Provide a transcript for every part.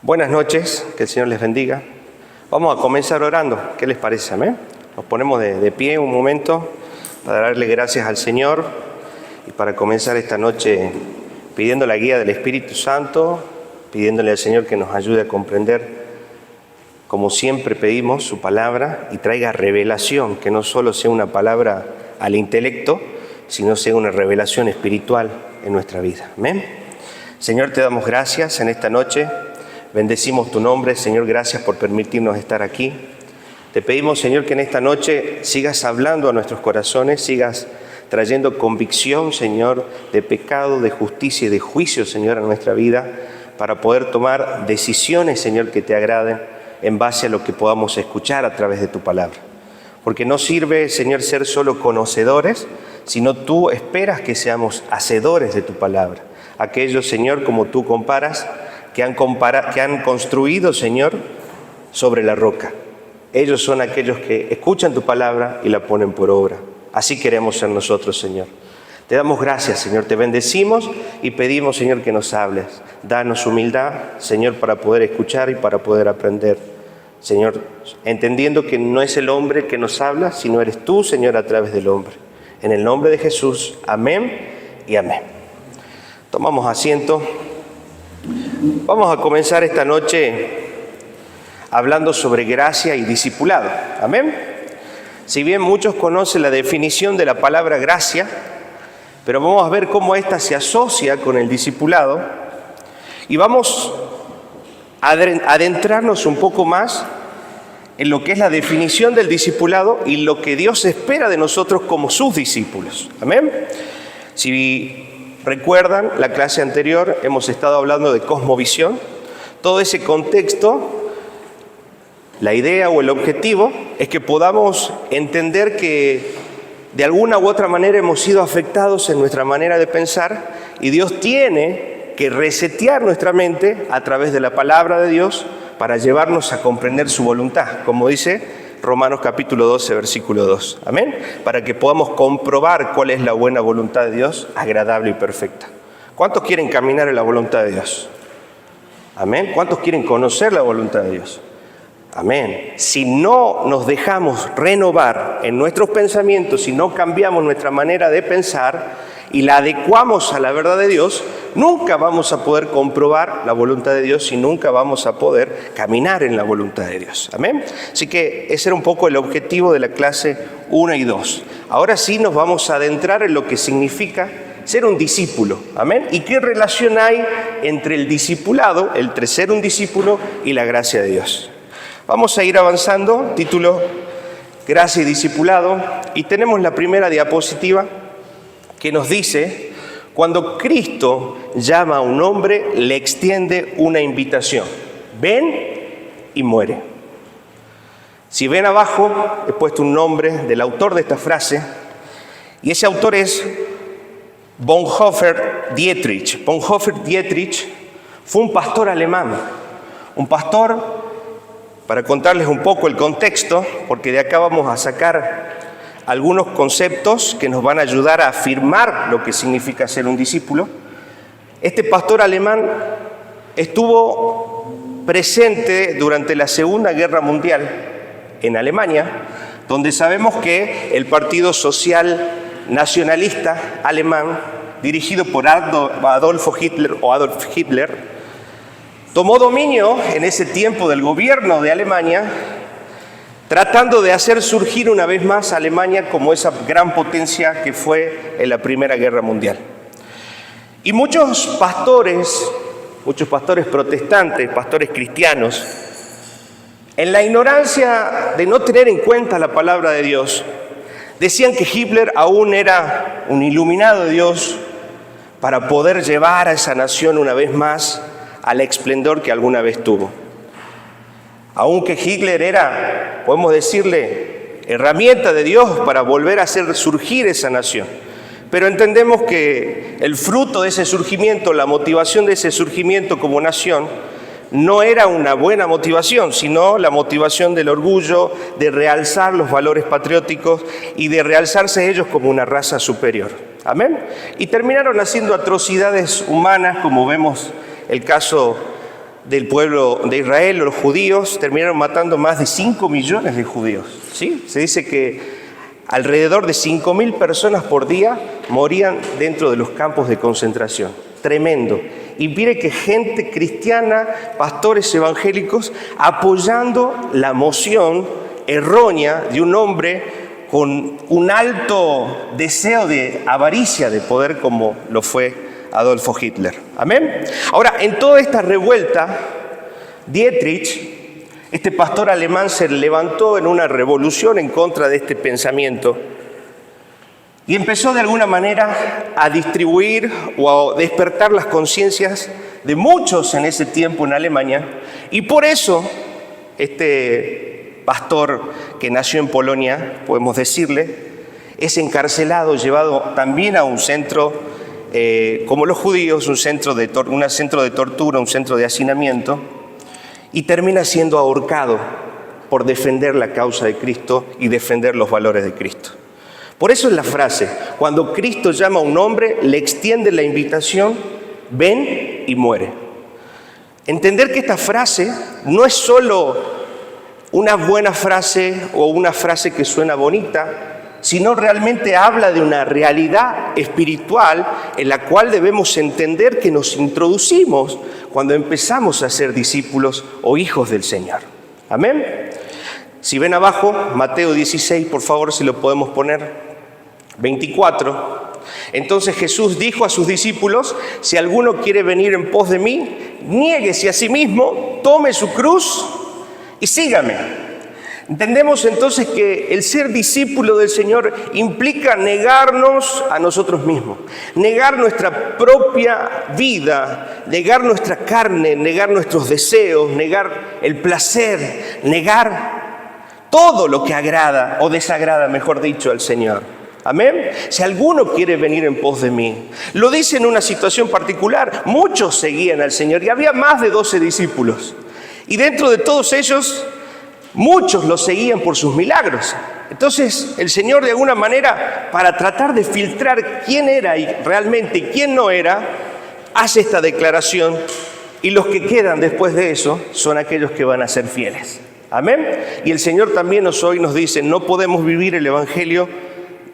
Buenas noches, que el Señor les bendiga. Vamos a comenzar orando, ¿qué les parece? Amén. Nos ponemos de pie un momento para darle gracias al Señor y para comenzar esta noche pidiendo la guía del Espíritu Santo, pidiéndole al Señor que nos ayude a comprender, como siempre pedimos, su palabra y traiga revelación, que no solo sea una palabra al intelecto, sino sea una revelación espiritual en nuestra vida. Amén. Señor, te damos gracias en esta noche. Bendecimos tu nombre, Señor, gracias por permitirnos estar aquí. Te pedimos, Señor, que en esta noche sigas hablando a nuestros corazones, sigas trayendo convicción, Señor, de pecado, de justicia y de juicio, Señor, a nuestra vida, para poder tomar decisiones, Señor, que te agraden en base a lo que podamos escuchar a través de tu palabra. Porque no sirve, Señor, ser solo conocedores, sino tú esperas que seamos hacedores de tu palabra. Aquellos, Señor, como tú comparas, que han construido, Señor, sobre la roca. Ellos son aquellos que escuchan tu palabra y la ponen por obra. Así queremos ser nosotros, Señor. Te damos gracias, Señor, te bendecimos y pedimos, Señor, que nos hables. Danos humildad, Señor, para poder escuchar y para poder aprender. Señor, entendiendo que no es el hombre que nos habla, sino eres tú, Señor, a través del hombre. En el nombre de Jesús, amén y amén. Tomamos asiento. Vamos a comenzar esta noche hablando sobre gracia y discipulado. Amén. Si bien muchos conocen la definición de la palabra gracia, pero vamos a ver cómo ésta se asocia con el discipulado y vamos a adentrarnos un poco más en lo que es la definición del discipulado y lo que Dios espera de nosotros como sus discípulos. Amén. Si recuerdan, la clase anterior hemos estado hablando de cosmovisión. Todo ese contexto, la idea o el objetivo es que podamos entender que de alguna u otra manera hemos sido afectados en nuestra manera de pensar y Dios tiene que resetear nuestra mente a través de la palabra de Dios para llevarnos a comprender su voluntad, como dice Romanos capítulo 12, versículo 2. Amén. Para que podamos comprobar cuál es la buena voluntad de Dios, agradable y perfecta. ¿Cuántos quieren caminar en la voluntad de Dios? Amén. ¿Cuántos quieren conocer la voluntad de Dios? Amén. Si no nos dejamos renovar en nuestros pensamientos, si no cambiamos nuestra manera de pensar y la adecuamos a la verdad de Dios, nunca vamos a poder comprobar la voluntad de Dios y nunca vamos a poder caminar en la voluntad de Dios. Amén. Así que ese era un poco el objetivo de la clase 1 y 2. Ahora sí nos vamos a adentrar en lo que significa ser un discípulo. Amén. ¿Y qué relación hay entre el discipulado, entre ser un discípulo y la gracia de Dios? Vamos a ir avanzando, título Gracia y Discipulado, y tenemos la primera diapositiva que nos dice: cuando Cristo llama a un hombre, le extiende una invitación. Ven y muere. Si ven abajo, he puesto un nombre del autor de esta frase, y ese autor es Bonhoeffer Dietrich. Bonhoeffer Dietrich fue un pastor alemán, un pastor, para contarles un poco el contexto, porque de acá vamos a sacar algunos conceptos que nos van a ayudar a afirmar lo que significa ser un discípulo. Este pastor alemán estuvo presente durante la Segunda Guerra Mundial en Alemania, donde sabemos que el Partido Social Nacionalista alemán, dirigido por Adolf Hitler, tomó dominio en ese tiempo del gobierno de Alemania, tratando de hacer surgir una vez más a Alemania como esa gran potencia que fue en la Primera Guerra Mundial. Y muchos pastores protestantes, pastores cristianos, en la ignorancia de no tener en cuenta la palabra de Dios, decían que Hitler aún era un iluminado de Dios para poder llevar a esa nación una vez más al esplendor que alguna vez tuvo. Aunque Hitler era, podemos decirle, herramienta de Dios para volver a hacer surgir esa nación. Pero entendemos que el fruto de ese surgimiento, la motivación de ese surgimiento como nación, no era una buena motivación, sino la motivación del orgullo, de realzar los valores patrióticos y de realzarse ellos como una raza superior. Amén. Y terminaron haciendo atrocidades humanas, como vemos el caso del pueblo de Israel, los judíos, terminaron matando más de 5 millones de judíos. ¿Sí? Se dice que alrededor de 5.000 personas por día morían dentro de los campos de concentración. Tremendo. Y mire que gente cristiana, pastores evangélicos, apoyando la moción errónea de un hombre con un alto deseo de avaricia de poder como lo fue Adolfo Hitler. ¿Amén? Ahora, en toda esta revuelta, Dietrich, este pastor alemán, se levantó en una revolución en contra de este pensamiento y empezó de alguna manera a distribuir o a despertar las conciencias de muchos en ese tiempo en Alemania, y por eso este pastor que nació en Polonia, podemos decirle, es encarcelado, llevado también a un centro, como los judíos, un centro de tortura, un centro de hacinamiento, y termina siendo ahorcado por defender la causa de Cristo y defender los valores de Cristo. Por eso es la frase, cuando Cristo llama a un hombre, le extiende la invitación, ven y muere. Entender que esta frase no es solo una buena frase o una frase que suena bonita, sino realmente habla de una realidad espiritual en la cual debemos entender que nos introducimos cuando empezamos a ser discípulos o hijos del Señor. Amén. Si ven abajo, Mateo 16, por favor, si lo podemos poner, 24. Entonces Jesús dijo a sus discípulos, si alguno quiere venir en pos de mí, niéguese a sí mismo, tome su cruz y sígame. Entendemos entonces que el ser discípulo del Señor implica negarnos a nosotros mismos, negar nuestra propia vida, negar nuestra carne, negar nuestros deseos, negar el placer, negar todo lo que agrada o desagrada, mejor dicho, al Señor. Amén. Si alguno quiere venir en pos de mí, lo dice en una situación particular. Muchos seguían al Señor y había más de 12 discípulos. Y dentro de todos ellos, muchos lo seguían por sus milagros. Entonces, el Señor, de alguna manera, para tratar de filtrar quién era y realmente quién no era, hace esta declaración, y los que quedan después de eso son aquellos que van a ser fieles. Amén. Y el Señor también hoy nos dice, no podemos vivir el Evangelio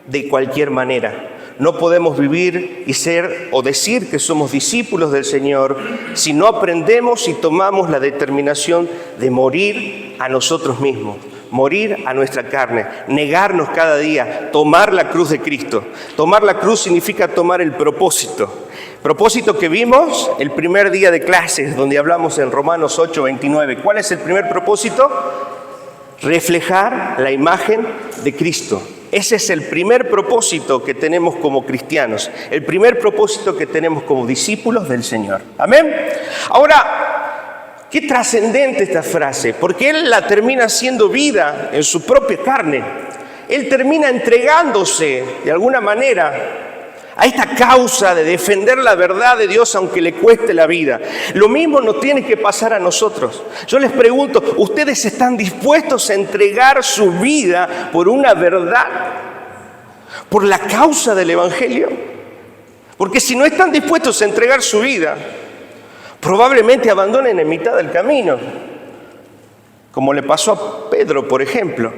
de cualquier manera. No podemos vivir y ser o decir que somos discípulos del Señor si no aprendemos y tomamos la determinación de morir a nosotros mismos, morir a nuestra carne, negarnos cada día, tomar la cruz de Cristo. Tomar la cruz significa tomar el propósito. Propósito que vimos el primer día de clases, donde hablamos en Romanos 8:29. ¿Cuál es el primer propósito? Reflejar la imagen de Cristo. Ese es el primer propósito que tenemos como cristianos, el primer propósito que tenemos como discípulos del Señor. Amén. Ahora, qué trascendente esta frase, porque Él la termina haciendo vida en su propia carne. Él termina entregándose de alguna manera a esta causa de defender la verdad de Dios aunque le cueste la vida. Lo mismo nos tiene que pasar a nosotros. Yo les pregunto, ¿ustedes están dispuestos a entregar su vida por una verdad? ¿Por la causa del Evangelio? Porque si no están dispuestos a entregar su vida, probablemente abandonen en mitad del camino. Como le pasó a Pedro, por ejemplo,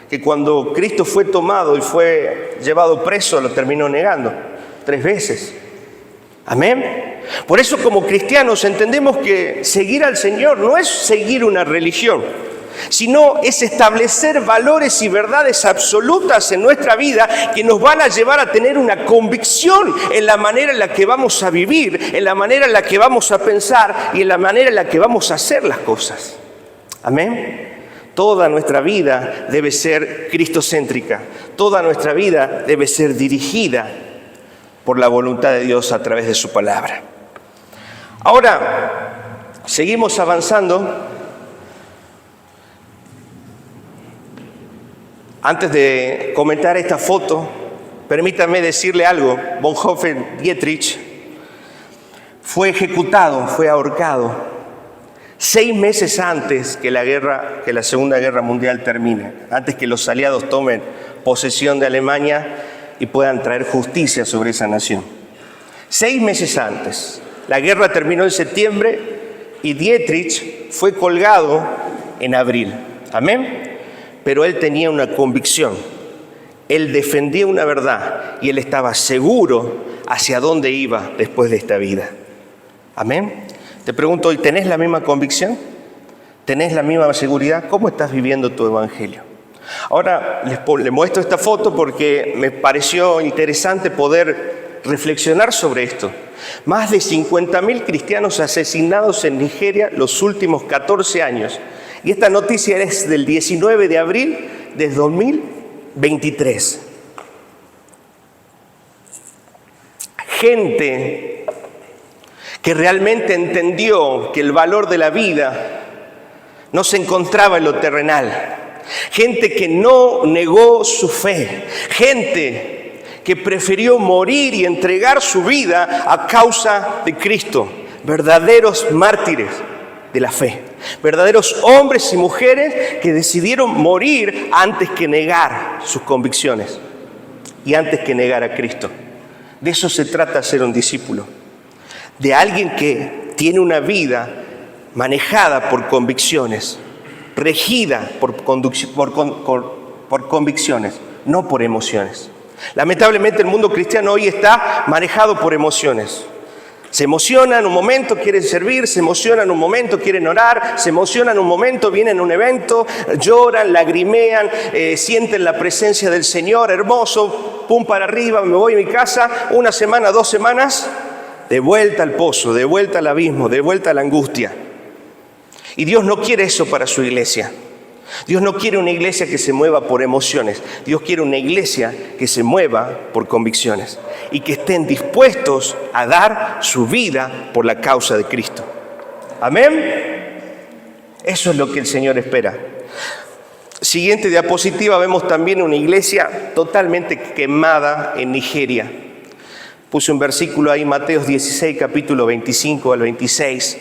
que cuando Cristo fue tomado y fue llevado preso, lo terminó negando 3 veces. Amén. Por eso, como cristianos, entendemos que seguir al Señor no es seguir una religión, sino es establecer valores y verdades absolutas en nuestra vida que nos van a llevar a tener una convicción en la manera en la que vamos a vivir, en la manera en la que vamos a pensar y en la manera en la que vamos a hacer las cosas. Amén. Toda nuestra vida debe ser cristocéntrica, toda nuestra vida debe ser dirigida por la voluntad de Dios a través de su palabra. Ahora, seguimos avanzando. Antes de comentar esta foto, permítanme decirle algo. Bonhoeffer Dietrich fue ejecutado, fue ahorcado 6 meses antes que la Segunda Guerra Mundial termine, antes que los aliados tomen posesión de Alemania y puedan traer justicia sobre esa nación. 6 meses antes. La guerra terminó en septiembre y Dietrich fue colgado en abril. Amén. Pero él tenía una convicción. Él defendía una verdad y él estaba seguro hacia dónde iba después de esta vida. Amén. Te pregunto hoy, ¿tenés la misma convicción? ¿Tenés la misma seguridad? ¿Cómo estás viviendo tu evangelio? Ahora les muestro esta foto porque me pareció interesante poder reflexionar sobre esto. Más de 50.000 cristianos asesinados en Nigeria los últimos 14 años. Y esta noticia es del 19 de abril de 2023. Gente que realmente entendió que el valor de la vida no se encontraba en lo terrenal. Gente que no negó su fe. Gente que prefirió morir y entregar su vida a causa de Cristo. Verdaderos mártires de la fe. Verdaderos hombres y mujeres que decidieron morir antes que negar sus convicciones y antes que negar a Cristo. De eso se trata ser un discípulo. De alguien que tiene una vida manejada por convicciones, regida por convicciones, no por emociones. Lamentablemente el mundo cristiano hoy está manejado por emociones. Se emocionan un momento, quieren servir, se emocionan un momento, quieren orar, se emocionan un momento, vienen a un evento, lloran, lagrimean, sienten la presencia del Señor, hermoso, pum para arriba, me voy a mi casa, una semana, 2 semanas, de vuelta al pozo, de vuelta al abismo, de vuelta a la angustia. Y Dios no quiere eso para su iglesia. Dios no quiere una iglesia que se mueva por emociones. Dios quiere una iglesia que se mueva por convicciones y que estén dispuestos a dar su vida por la causa de Cristo. Amén. Eso es lo que el Señor espera. Siguiente diapositiva, vemos también una iglesia totalmente quemada en Nigeria. Puse un versículo ahí, Mateo 16, capítulo 25 al 26.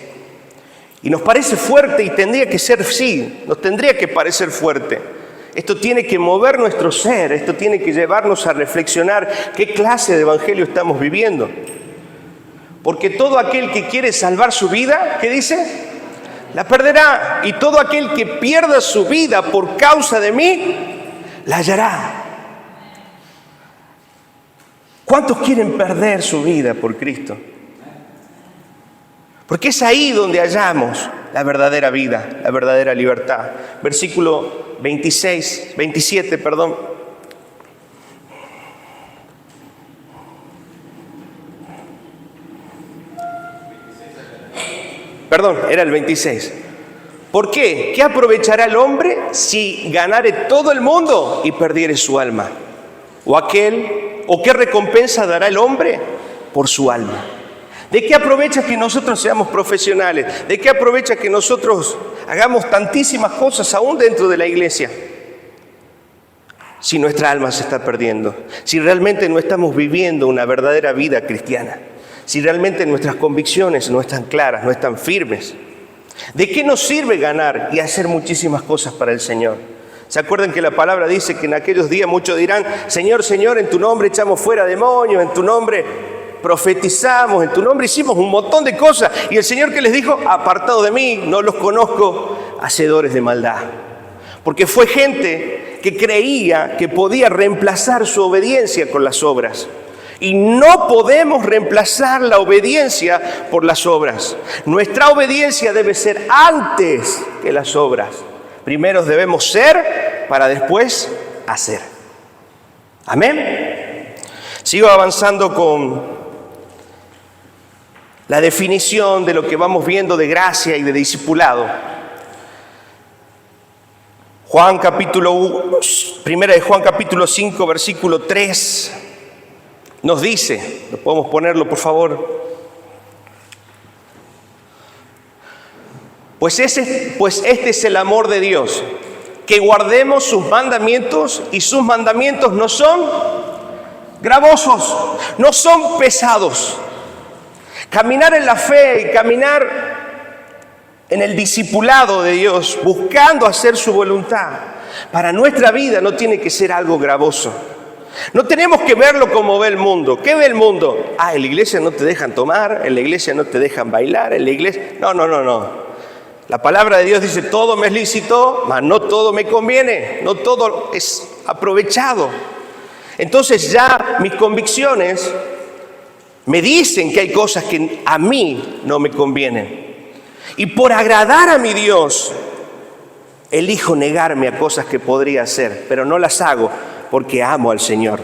Y nos parece fuerte y tendría que ser, sí, nos tendría que parecer fuerte. Esto tiene que mover nuestro ser, esto tiene que llevarnos a reflexionar qué clase de evangelio estamos viviendo. Porque todo aquel que quiere salvar su vida, ¿qué dice? La perderá. Y todo aquel que pierda su vida por causa de mí, la hallará. ¿Cuántos quieren perder su vida por Cristo? Porque es ahí donde hallamos la verdadera vida, la verdadera libertad. Versículo 27. Perdón, era el 26. ¿Por qué? ¿Qué aprovechará el hombre si ganare todo el mundo y perdiere su alma? ¿O qué recompensa dará el hombre por su alma? ¿De qué aprovecha que nosotros seamos profesionales? ¿De qué aprovecha que nosotros hagamos tantísimas cosas aún dentro de la iglesia? Si nuestra alma se está perdiendo, si realmente no estamos viviendo una verdadera vida cristiana, si realmente nuestras convicciones no están claras, no están firmes, ¿de qué nos sirve ganar y hacer muchísimas cosas para el Señor? ¿Se acuerdan que la palabra dice que en aquellos días muchos dirán, Señor, Señor, en tu nombre echamos fuera demonios, en tu nombre profetizamos, en tu nombre hicimos un montón de cosas? Y el Señor, ¿qué les dijo? Apartado de mí, no los conozco, hacedores de maldad. Porque fue gente que creía que podía reemplazar su obediencia con las obras. Y no podemos reemplazar la obediencia por las obras. Nuestra obediencia debe ser antes que las obras. Primero debemos ser para después hacer. Amén. Sigo avanzando con la definición de lo que vamos viendo de gracia y de discipulado. Primera de Juan capítulo 5, versículo 3, nos dice, ¿lo podemos ponerlo por favor? Pues este es el amor de Dios, que guardemos sus mandamientos, y sus mandamientos no son gravosos, no son pesados. Caminar en la fe y caminar en el discipulado de Dios, buscando hacer su voluntad, para nuestra vida no tiene que ser algo gravoso. No tenemos que verlo como ve el mundo. ¿Qué ve el mundo? En la iglesia no te dejan tomar, en la iglesia no te dejan bailar, en la iglesia... No. La palabra de Dios dice, todo me es lícito, mas no todo me conviene, no todo es aprovechado. Entonces ya mis convicciones me dicen que hay cosas que a mí no me convienen. Y por agradar a mi Dios, elijo negarme a cosas que podría hacer, pero no las hago porque amo al Señor.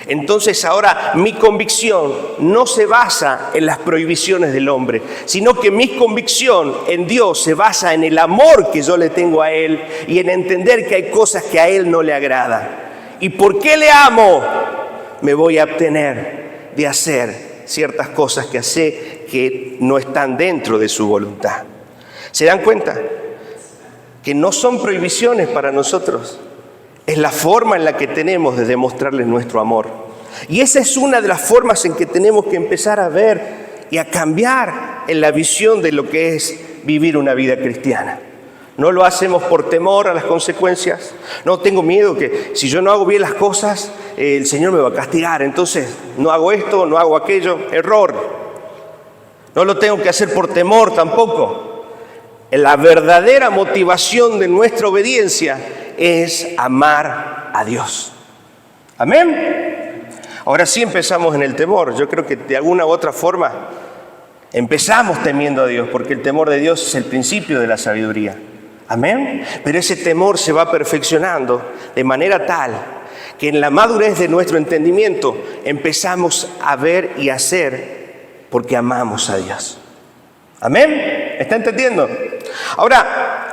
Entonces ahora mi convicción no se basa en las prohibiciones del hombre, sino que mi convicción en Dios se basa en el amor que yo le tengo a Él y en entender que hay cosas que a Él no le agradan. ¿Y por qué le amo? Me voy a abstener de hacer ciertas cosas que sé que no están dentro de su voluntad. ¿Se dan cuenta? Que no son prohibiciones para nosotros. Es la forma en la que tenemos de demostrarles nuestro amor. Y esa es una de las formas en que tenemos que empezar a ver y a cambiar en la visión de lo que es vivir una vida cristiana. No lo hacemos por temor a las consecuencias. No tengo miedo que si yo no hago bien las cosas, el Señor me va a castigar. Entonces no hago esto, no hago aquello. Error. No lo tengo que hacer por temor tampoco. La verdadera motivación de nuestra obediencia es amar a Dios. Amén. Ahora sí empezamos en el temor. Yo creo que de alguna u otra forma empezamos temiendo a Dios, porque el temor de Dios es el principio de la sabiduría. Amén. Pero ese temor se va perfeccionando de manera tal que en la madurez de nuestro entendimiento empezamos a ver y a hacer porque amamos a Dios. Amén. ¿Está entendiendo? Ahora,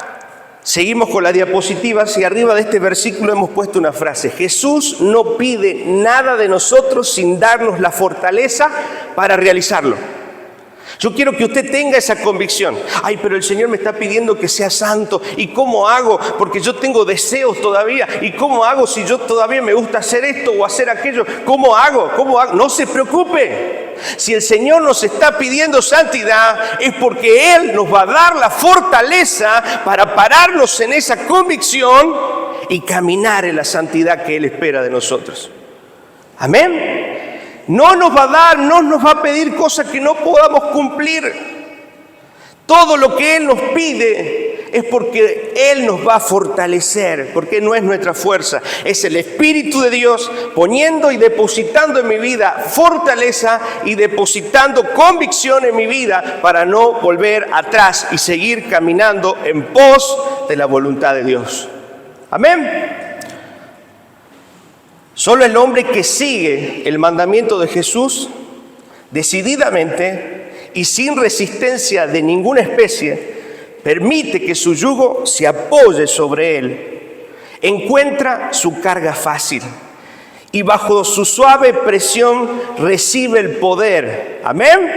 seguimos con las diapositivas y arriba de este versículo hemos puesto una frase. Jesús no pide nada de nosotros sin darnos la fortaleza para realizarlo. Yo quiero que usted tenga esa convicción. Pero el Señor me está pidiendo que sea santo. ¿Y cómo hago? Porque yo tengo deseos todavía. ¿Y cómo hago si yo todavía me gusta hacer esto o hacer aquello? ¿Cómo hago? No se preocupe. Si el Señor nos está pidiendo santidad, es porque Él nos va a dar la fortaleza para pararnos en esa convicción y caminar en la santidad que Él espera de nosotros. Amén. No nos va a pedir cosas que no podamos cumplir. Todo lo que Él nos pide es porque Él nos va a fortalecer, porque no es nuestra fuerza, es el Espíritu de Dios poniendo y depositando en mi vida fortaleza y depositando convicción en mi vida para no volver atrás y seguir caminando en pos de la voluntad de Dios. Amén. Solo el hombre que sigue el mandamiento de Jesús decididamente y sin resistencia de ninguna especie, permite que su yugo se apoye sobre él, encuentra su carga fácil y bajo su suave presión recibe el poder. ¿Amén?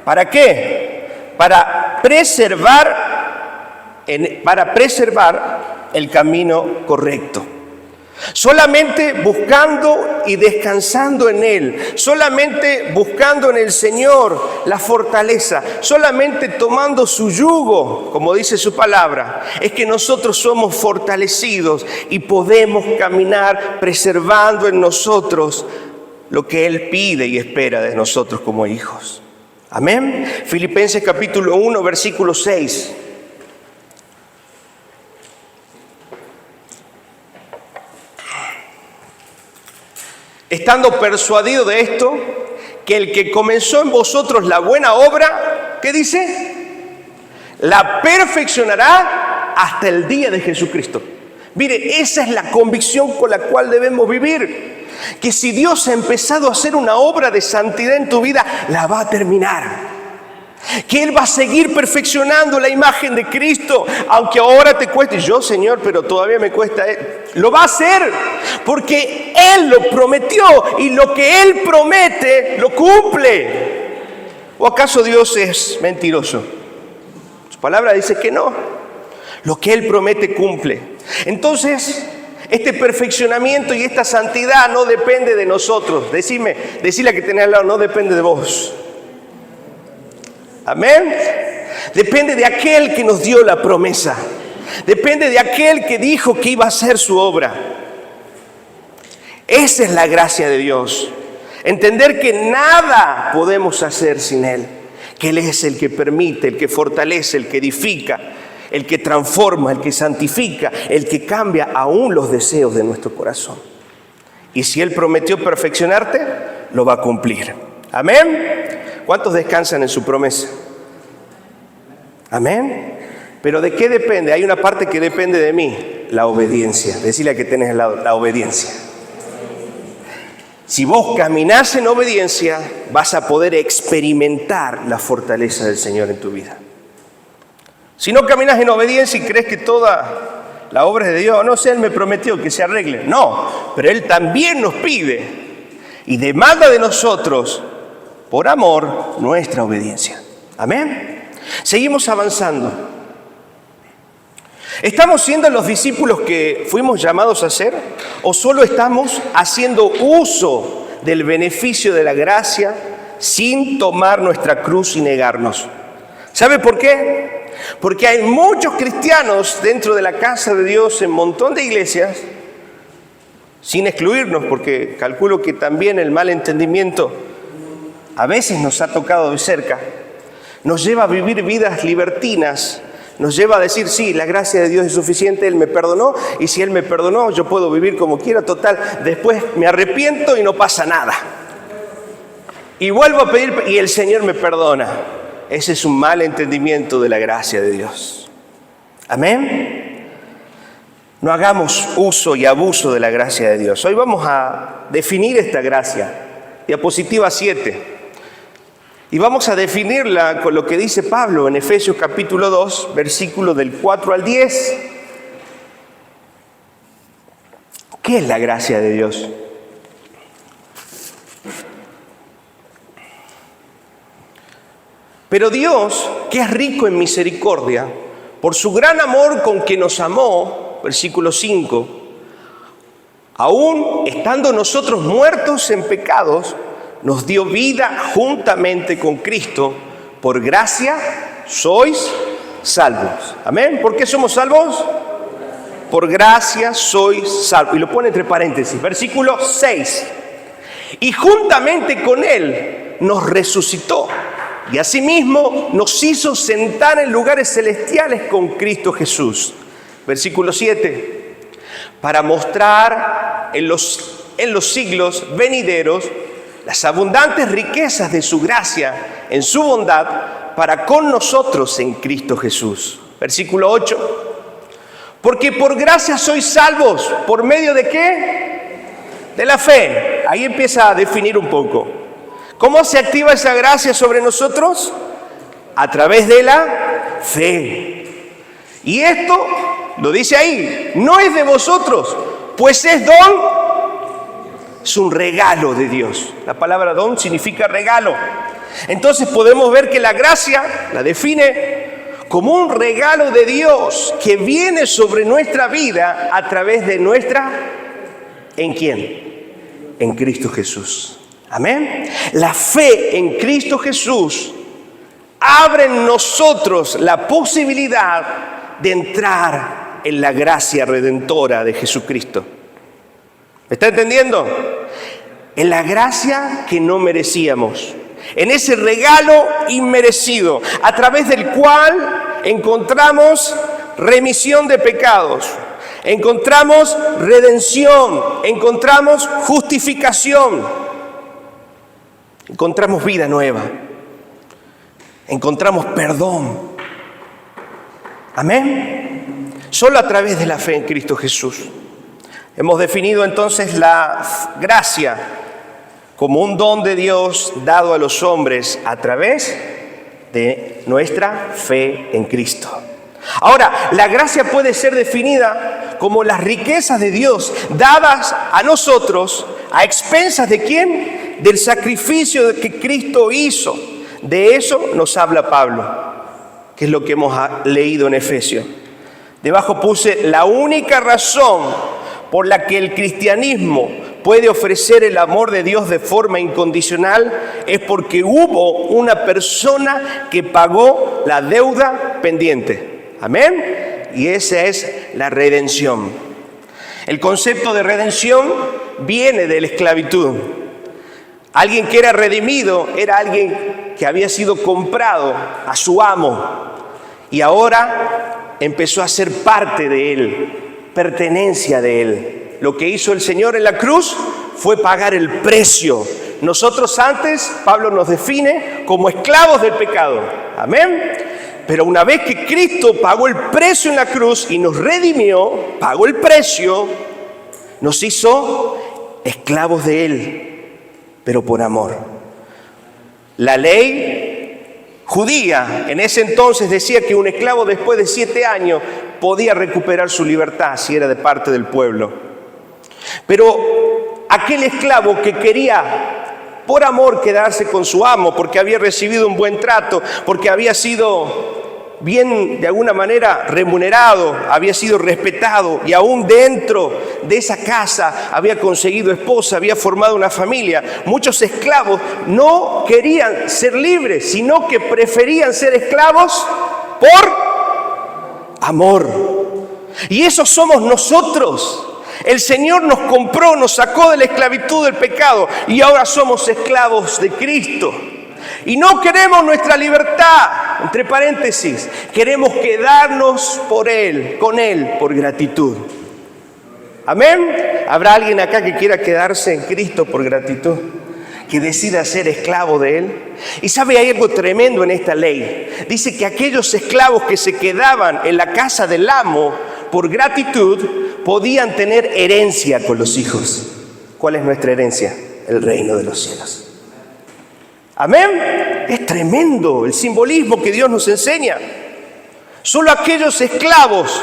¿Para qué? Para preservar el camino correcto. Solamente buscando y descansando en Él, solamente buscando en el Señor la fortaleza, solamente tomando su yugo, como dice su palabra, es que nosotros somos fortalecidos y podemos caminar preservando en nosotros lo que Él pide y espera de nosotros como hijos. Amén. Filipenses capítulo 1, versículo 6. Estando persuadido de esto, que el que comenzó en vosotros la buena obra, ¿qué dice? La perfeccionará hasta el día de Jesucristo. Mire, esa es la convicción con la cual debemos vivir. Que si Dios ha empezado a hacer una obra de santidad en tu vida, la va a terminar. Que Él va a seguir perfeccionando la imagen de Cristo, aunque ahora te cueste. Yo, Señor, pero todavía me cuesta. Lo va a hacer, porque Él lo prometió, y lo que Él promete, lo cumple. ¿O acaso Dios es mentiroso? Su palabra dice que no. Lo que Él promete, cumple. Entonces, este perfeccionamiento y esta santidad no depende de nosotros. Decile a que tenés al lado, no depende de vos. Amén. Depende de aquel que nos dio la promesa. Depende de aquel que dijo que iba a hacer su obra. Esa es la gracia de Dios. Entender que nada podemos hacer sin Él. Que Él es el que permite, el que fortalece, el que edifica, el que transforma, el que santifica, el que cambia aún los deseos de nuestro corazón. Y si Él prometió perfeccionarte, lo va a cumplir. ¿Amén? ¿Cuántos descansan en su promesa? ¿Amén? Pero ¿de qué depende? Hay una parte que depende de mí, la obediencia. Decirle a que tenés al lado, la obediencia. Si vos caminás en obediencia, vas a poder experimentar la fortaleza del Señor en tu vida. Si no caminas en obediencia y crees que toda la obra es de Dios, no sé, Él me prometió que se arregle. No, pero Él también nos pide y demanda de nosotros, por amor, nuestra obediencia. Amén. Seguimos avanzando. ¿Estamos siendo los discípulos que fuimos llamados a ser? ¿O solo estamos haciendo uso del beneficio de la gracia sin tomar nuestra cruz y negarnos? ¿Sabe por qué? Porque hay muchos cristianos dentro de la casa de Dios, en un montón de iglesias, sin excluirnos, porque calculo que también el mal entendimiento a veces nos ha tocado de cerca, nos lleva a vivir vidas libertinas. Nos lleva a decir, sí, la gracia de Dios es suficiente, Él me perdonó, y si Él me perdonó, yo puedo vivir como quiera, total, después me arrepiento y no pasa nada. Y vuelvo a pedir, y el Señor me perdona. Ese es un mal entendimiento de la gracia de Dios. Amén. No hagamos uso y abuso de la gracia de Dios. Hoy vamos a definir esta gracia. Diapositiva 7. Y vamos a definirla con lo que dice Pablo en Efesios capítulo 2, versículos del 4 al 10. ¿Qué es la gracia de Dios? Pero Dios, que es rico en misericordia, por su gran amor con que nos amó, versículo 5, aún estando nosotros muertos en pecados, nos dio vida juntamente con Cristo. Por gracia sois salvos. Amén. ¿Por qué somos salvos? Por gracia sois salvos. Y lo pone entre paréntesis. Versículo 6. Y juntamente con Él nos resucitó. Y asimismo nos hizo sentar en lugares celestiales con Cristo Jesús. Versículo 7. Para mostrar en los siglos venideros las abundantes riquezas de su gracia en su bondad para con nosotros en Cristo Jesús. Versículo 8. Porque por gracia sois salvos. ¿Por medio de qué? De la fe. Ahí empieza a definir un poco. ¿Cómo se activa esa gracia sobre nosotros? A través de la fe. Y esto, lo dice ahí, no es de vosotros, pues es don. Es un regalo de Dios. La palabra don significa regalo. Entonces podemos ver que la gracia la define como un regalo de Dios que viene sobre nuestra vida a través de nuestra... ¿En quién? En Cristo Jesús. Amén. La fe en Cristo Jesús abre en nosotros la posibilidad de entrar en la gracia redentora de Jesucristo. ¿Me está entendiendo? En la gracia que no merecíamos, en ese regalo inmerecido, a través del cual encontramos remisión de pecados, encontramos redención, encontramos justificación, encontramos vida nueva, encontramos perdón. Amén. Solo a través de la fe en Cristo Jesús. Hemos definido entonces la gracia como un don de Dios dado a los hombres a través de nuestra fe en Cristo. Ahora, la gracia puede ser definida como las riquezas de Dios dadas a nosotros a expensas ¿de quién? Del sacrificio que Cristo hizo. De eso nos habla Pablo, que es lo que hemos leído en Efesios. Debajo puse la única razón por la que el cristianismo puede ofrecer el amor de Dios de forma incondicional es porque hubo una persona que pagó la deuda pendiente. Amén. Y esa es la redención. El concepto de redención viene de la esclavitud. Alguien que era redimido era alguien que había sido comprado a su amo y ahora empezó a ser parte de él, pertenencia de él. Lo que hizo el Señor en la cruz fue pagar el precio. Nosotros antes, Pablo nos define como esclavos del pecado. Amén. Pero una vez que Cristo pagó el precio en la cruz y nos redimió, pagó el precio, nos hizo esclavos de Él, pero por amor. La ley judía en ese entonces decía que un esclavo después de 7 años podía recuperar su libertad si era de parte del pueblo. Pero aquel esclavo que quería por amor quedarse con su amo, porque había recibido un buen trato, porque había sido bien, de alguna manera, remunerado, había sido respetado y aún dentro de esa casa había conseguido esposa, había formado una familia. Muchos esclavos no querían ser libres, sino que preferían ser esclavos por amor. Y esos somos nosotros. El Señor nos compró, nos sacó de la esclavitud del pecado y ahora somos esclavos de Cristo. Y no queremos nuestra libertad, entre paréntesis, queremos quedarnos por Él, con Él, por gratitud. ¿Amén? ¿Habrá alguien acá que quiera quedarse en Cristo por gratitud? Que decida ser esclavo de Él. Y sabe, hay algo tremendo en esta ley. Dice que aquellos esclavos que se quedaban en la casa del amo por gratitud podían tener herencia con los hijos. ¿Cuál es nuestra herencia? El reino de los cielos. Amén. Es tremendo el simbolismo que Dios nos enseña. Solo aquellos esclavos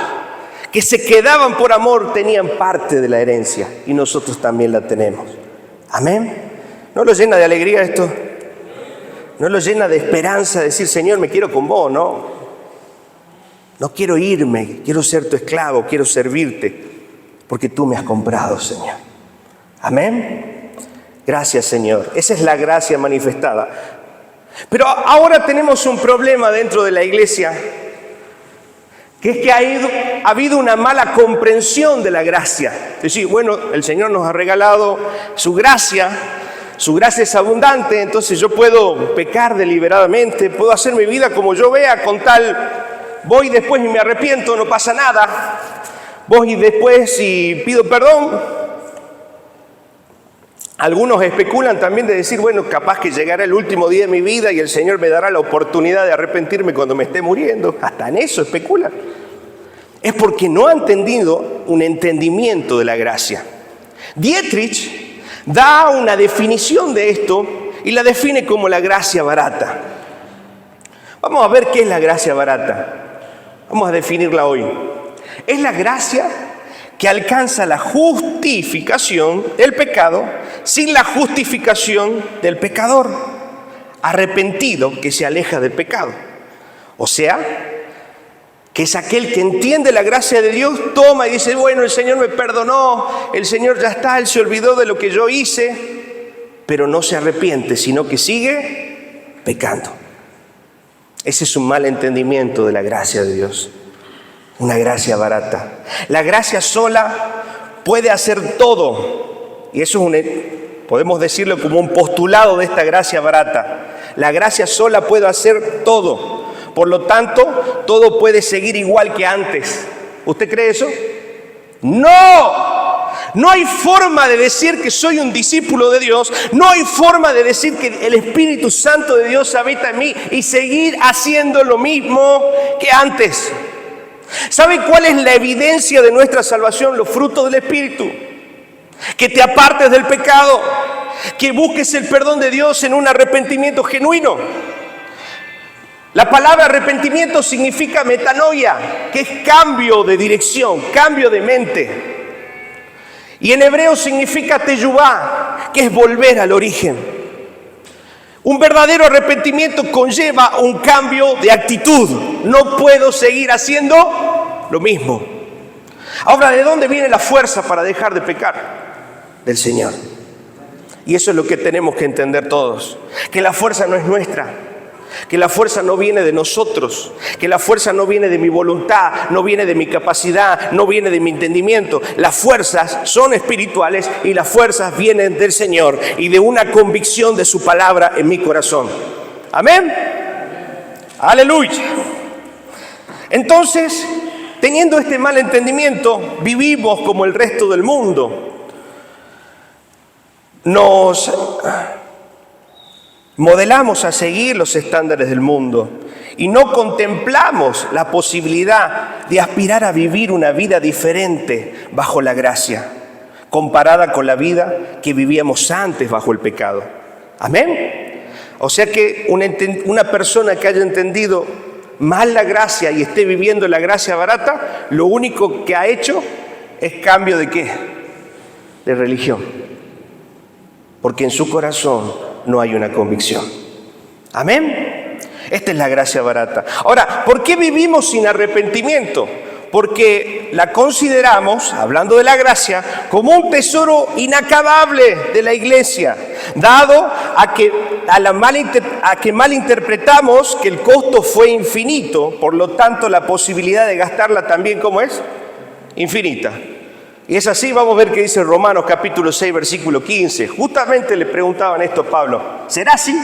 que se quedaban por amor tenían parte de la herencia y nosotros también la tenemos. Amén. ¿No lo llena de alegría esto? ¿No lo llena de esperanza decir, Señor, me quiero con vos? No quiero irme, quiero ser tu esclavo, quiero servirte, porque tú me has comprado, Señor. Amén. Gracias, Señor. Esa es la gracia manifestada. Pero ahora tenemos un problema dentro de la iglesia, que es que ha habido una mala comprensión de la gracia. Es decir, bueno, el Señor nos ha regalado su gracia es abundante, entonces yo puedo pecar deliberadamente, puedo hacer mi vida como yo vea, con tal, voy después y me arrepiento, no pasa nada, voy después y pido perdón. Algunos especulan también de decir, bueno, capaz que llegará el último día de mi vida y el Señor me dará la oportunidad de arrepentirme cuando me esté muriendo. Hasta en eso especulan. Es porque no han tenido un entendimiento de la gracia. Dietrich da una definición de esto y la define como la gracia barata. Vamos a ver qué es la gracia barata. Vamos a definirla hoy. Es la gracia que alcanza la justificación del pecado sin la justificación del pecador arrepentido que se aleja del pecado. O sea, que es aquel que entiende la gracia de Dios, toma y dice, bueno, el Señor me perdonó, el Señor ya está, Él se olvidó de lo que yo hice, pero no se arrepiente, sino que sigue pecando. Ese es un mal entendimiento de la gracia de Dios, una gracia barata. La gracia sola puede hacer todo, y eso es podemos decirlo como un postulado de esta gracia barata. La gracia sola puede hacer todo. Por lo tanto, todo puede seguir igual que antes. ¿Usted cree eso? ¡No! No hay forma de decir que soy un discípulo de Dios. No hay forma de decir que el Espíritu Santo de Dios habita en mí y seguir haciendo lo mismo que antes. ¿Sabe cuál es la evidencia de nuestra salvación? Los frutos del Espíritu. Que te apartes del pecado. Que busques el perdón de Dios en un arrepentimiento genuino. La palabra arrepentimiento significa metanoia, que es cambio de dirección, cambio de mente. Y en hebreo significa teyubá, que es volver al origen. Un verdadero arrepentimiento conlleva un cambio de actitud. No puedo seguir haciendo lo mismo. Ahora, ¿de dónde viene la fuerza para dejar de pecar? Del Señor. Y eso es lo que tenemos que entender todos, que la fuerza no es nuestra. que la fuerza no viene de nosotros, que la fuerza no viene de mi voluntad, no viene de mi capacidad, no viene de mi entendimiento. Las fuerzas son espirituales y las fuerzas vienen del Señor y de una convicción de su palabra en mi corazón. Amén. Aleluya. Entonces, teniendo este mal entendimiento, vivimos como el resto del mundo. Nos modelamos a seguir los estándares del mundo y no contemplamos la posibilidad de aspirar a vivir una vida diferente bajo la gracia, comparada con la vida que vivíamos antes bajo el pecado. Amén. O sea que una persona que haya entendido mal la gracia y esté viviendo la gracia barata, lo único que ha hecho es cambio ¿de qué? De religión. Porque en su corazón no hay una convicción. Amén. Esta es la gracia barata. Ahora, ¿por qué vivimos sin arrepentimiento? Porque la consideramos, hablando de la gracia, como un tesoro inacabable de la iglesia, dado a que malinterpretamos que el costo fue infinito, por lo tanto la posibilidad de gastarla también, ¿cómo es? Infinita. Y es así, vamos a ver qué dice Romanos capítulo 6, versículo 15. Justamente le preguntaban esto a Pablo, ¿será así?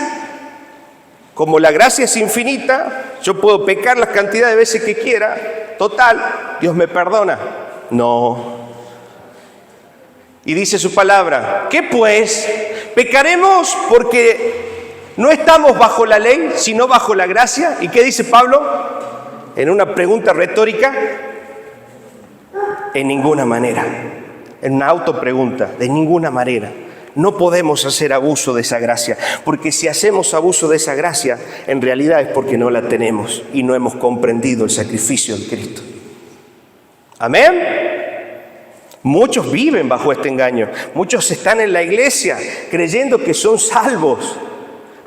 Como la gracia es infinita, yo puedo pecar la cantidad de veces que quiera, total, Dios me perdona. No. Y dice su palabra, ¿qué pues? ¿Pecaremos porque no estamos bajo la ley, sino bajo la gracia? ¿Y qué dice Pablo? En una pregunta retórica, en ninguna manera. En una autopregunta, de ninguna manera. No podemos hacer abuso de esa gracia, porque si hacemos abuso de esa gracia, en realidad es porque no la tenemos y no hemos comprendido el sacrificio de Cristo. Amén. Muchos viven bajo este engaño. Muchos están en la iglesia creyendo que son salvos,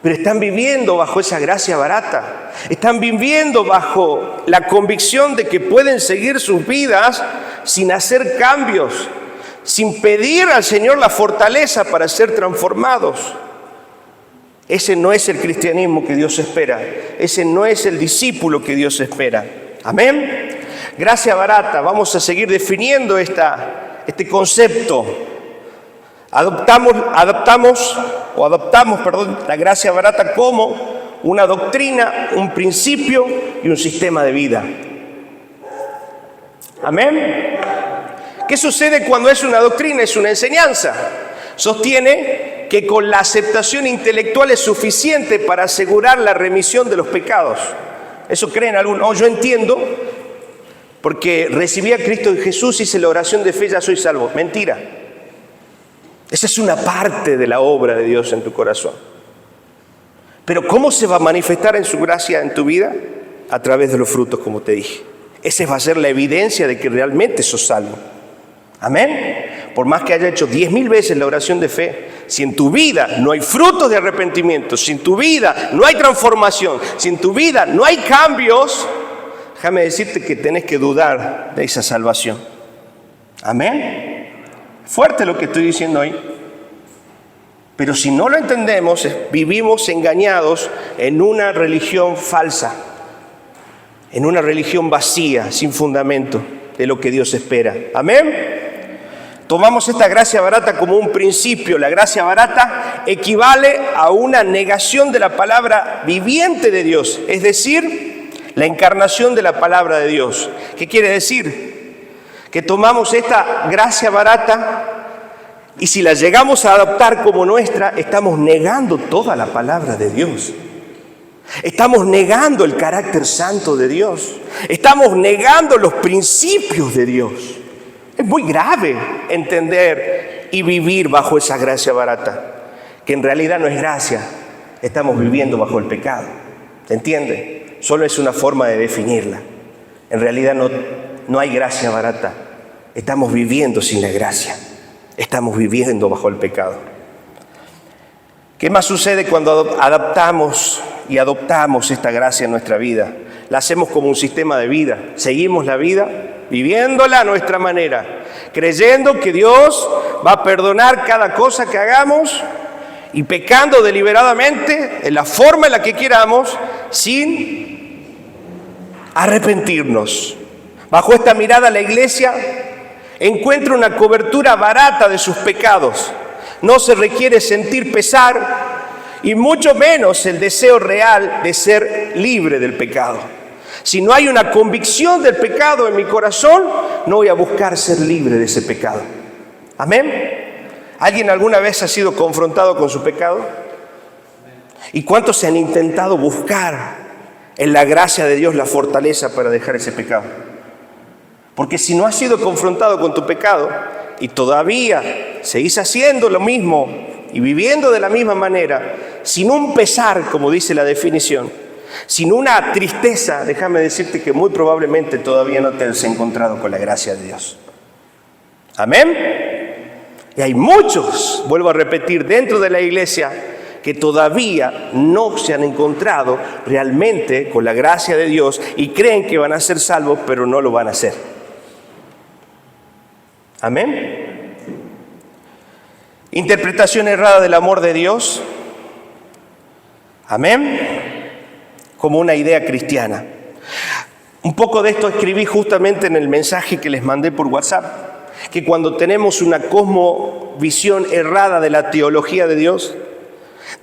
pero están viviendo bajo esa gracia barata. Están viviendo bajo la convicción de que pueden seguir sus vidas sin hacer cambios, sin pedir al Señor la fortaleza para ser transformados. Ese no es el cristianismo que Dios espera. Ese no es el discípulo que Dios espera. Amén. Gracia barata. Vamos a seguir definiendo este concepto. Adoptamos la gracia barata como una doctrina, un principio y un sistema de vida. Amén. ¿Qué sucede cuando es una doctrina? Es una enseñanza. Sostiene que con la aceptación intelectual es suficiente para asegurar la remisión de los pecados. ¿Eso creen algunos? Oh, yo entiendo, porque recibí a Cristo en Jesús, hice la oración de fe, ya soy salvo. Mentira. Esa es una parte de la obra de Dios en tu corazón. Pero ¿cómo se va a manifestar en su gracia en tu vida? A través de los frutos, como te dije. Esa va a ser la evidencia de que realmente sos salvo. Amén. Por más que haya hecho 10.000 veces la oración de fe, si en tu vida no hay frutos de arrepentimiento, si en tu vida no hay transformación, si en tu vida no hay cambios, déjame decirte que tenés que dudar de esa salvación. Amén. Fuerte lo que estoy diciendo hoy. Pero si no lo entendemos, vivimos engañados en una religión falsa, en una religión vacía, sin fundamento de lo que Dios espera. Amén. Tomamos esta gracia barata como un principio. La gracia barata equivale a una negación de la palabra viviente de Dios, es decir, la encarnación de la palabra de Dios. ¿Qué quiere decir? Que tomamos esta gracia barata y si la llegamos a adoptar como nuestra, estamos negando toda la palabra de Dios. Estamos negando el carácter santo de Dios. Estamos negando los principios de Dios. Es muy grave entender y vivir bajo esa gracia barata, que en realidad no es gracia. Estamos viviendo bajo el pecado. ¿Se entiende? Solo es una forma de definirla. En realidad no hay gracia barata. Estamos viviendo sin la gracia. Estamos viviendo bajo el pecado. ¿Qué más sucede cuando adaptamos y adoptamos esta gracia en nuestra vida? La hacemos como un sistema de vida. Seguimos la vida viviéndola a nuestra manera, creyendo que Dios va a perdonar cada cosa que hagamos y pecando deliberadamente en la forma en la que queramos, sin arrepentirnos. Bajo esta mirada, la iglesia encuentra una cobertura barata de sus pecados. No se requiere sentir pesar y mucho menos el deseo real de ser libre del pecado. Si no hay una convicción del pecado en mi corazón, no voy a buscar ser libre de ese pecado. ¿Amén? ¿Alguien alguna vez ha sido confrontado con su pecado? ¿Y cuántos se han intentado buscar en la gracia de Dios la fortaleza para dejar ese pecado? Porque si no has sido confrontado con tu pecado y todavía seguís haciendo lo mismo y viviendo de la misma manera, sin un pesar, como dice la definición, sin una tristeza, déjame decirte que muy probablemente todavía no te has encontrado con la gracia de Dios. ¿Amén? Y hay muchos, vuelvo a repetir, dentro de la iglesia que todavía no se han encontrado realmente con la gracia de Dios y creen que van a ser salvos, pero no lo van a hacer. ¿Amén? Interpretación errada del amor de Dios. ¿Amén? Como una idea cristiana. Un poco de esto escribí justamente en el mensaje que les mandé por WhatsApp, que cuando tenemos una cosmovisión errada de la teología de Dios,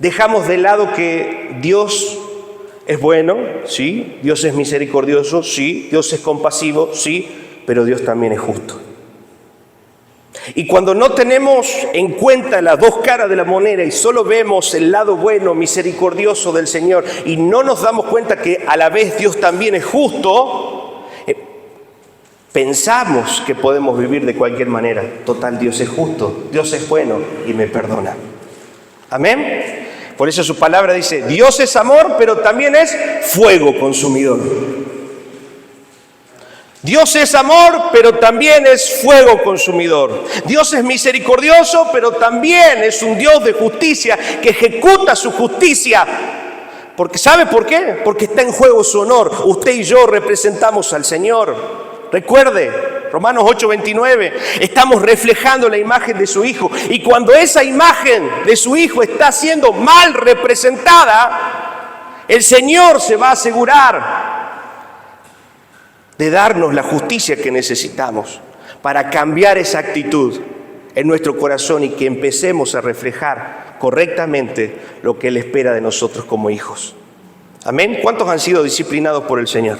dejamos de lado que Dios es bueno, sí, Dios es misericordioso, sí, Dios es compasivo, sí, pero Dios también es justo. Y cuando no tenemos en cuenta las dos caras de la moneda y solo vemos el lado bueno, misericordioso del Señor y no nos damos cuenta que a la vez Dios también es justo, pensamos que podemos vivir de cualquier manera. Total, Dios es justo, Dios es bueno y me perdona. ¿Amén? Por eso su palabra dice, Dios es amor, pero también es fuego consumidor. Dios es amor, pero también es fuego consumidor. Dios es misericordioso, pero también es un Dios de justicia que ejecuta su justicia. Porque ¿sabe por qué? Porque está en juego su honor. Usted y yo representamos al Señor. Recuerde, Romanos 8:29, estamos reflejando la imagen de su Hijo. Y cuando esa imagen de su Hijo está siendo mal representada, el Señor se va a asegurar de darnos la justicia que necesitamos para cambiar esa actitud en nuestro corazón y que empecemos a reflejar correctamente lo que Él espera de nosotros como hijos. ¿Amén? ¿Cuántos han sido disciplinados por el Señor?